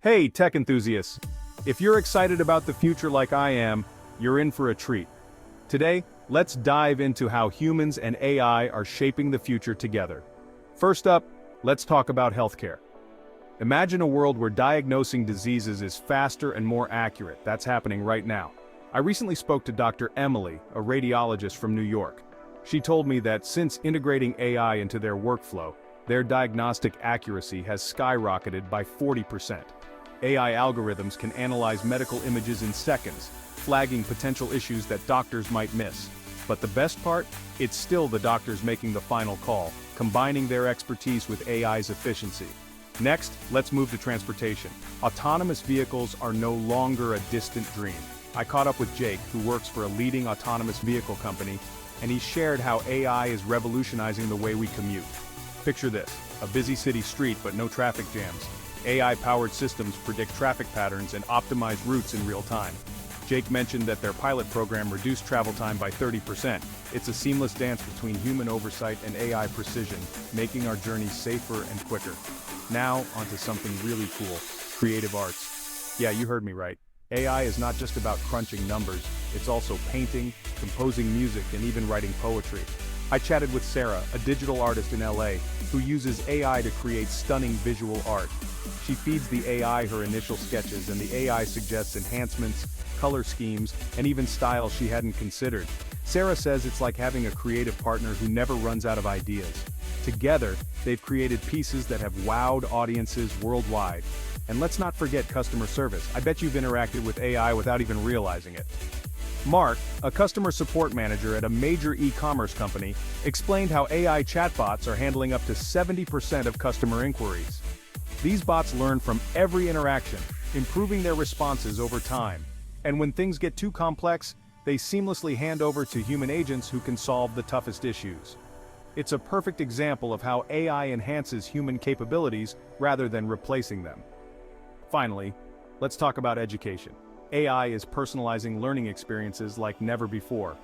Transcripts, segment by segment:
Hey, tech enthusiasts! If you're excited about the future like I am, you're in for a treat. Today, let's dive into how humans and AI are shaping the future together. First up, let's talk about healthcare. Imagine a world where diagnosing diseases is faster and more accurate. That's happening right now. I recently spoke to Dr. Emily, a radiologist from New York. She told me that since integrating AI into their workflow, their diagnostic accuracy has skyrocketed by 40%. AI algorithms can analyze medical images in seconds, flagging potential issues that doctors might miss. But the best part? It's still the doctors making the final call, combining their expertise with AI's efficiency. Next, let's move to transportation. Autonomous vehicles are no longer a distant dream. I caught up with Jake, who works for a leading autonomous vehicle company, and he shared how AI is revolutionizing the way we commute. Picture this, a busy city street but no traffic jams. AI-powered systems predict traffic patterns and optimize routes in real time. Jake mentioned that their pilot program reduced travel time by 30%. It's a seamless dance between human oversight and AI precision, making our journeys safer and quicker. Now, onto something really cool, creative arts. Yeah, you heard me right. AI is not just about crunching numbers, it's also painting, composing music, and even writing poetry. I chatted with Sarah, a digital artist in LA, who uses AI to create stunning visual art. She feeds the AI her initial sketches, and the AI suggests enhancements, color schemes, and even styles she hadn't considered. Sarah says it's like having a creative partner who never runs out of ideas. Together, they've created pieces that have wowed audiences worldwide. And let's not forget customer service. I bet you've interacted with AI without even realizing it. Mark, a customer support manager at a major e-commerce company, explained how AI chatbots are handling up to 70% of customer inquiries. These bots learn from every interaction, improving their responses over time. And when things get too complex, they seamlessly hand over to human agents who can solve the toughest issues. It's a perfect example of how AI enhances human capabilities rather than replacing them. Finally, let's talk about education. AI is personalizing learning experiences like never before.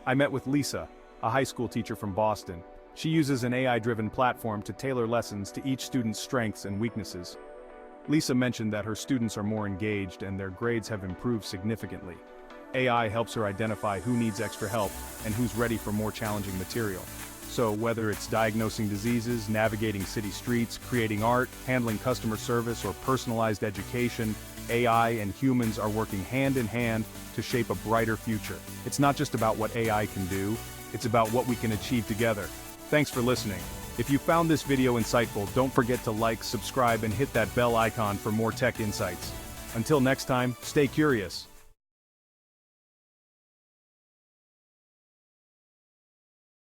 I met with Lisa, a high school teacher from Boston. She uses an AI-driven platform to tailor lessons to each student's strengths and weaknesses. Lisa mentioned that her students are more engaged and their grades have improved significantly. AI helps her identify who needs extra help and who's ready for more challenging material. So whether it's diagnosing diseases, navigating city streets, creating art, handling customer service, or personalized education, AI and humans are working hand in hand to shape a brighter future. It's not just about what AI can do, it's about what we can achieve together. Thanks for listening. If you found this video insightful, don't forget to like, subscribe, and hit that bell icon for more tech insights. Until next time, stay curious.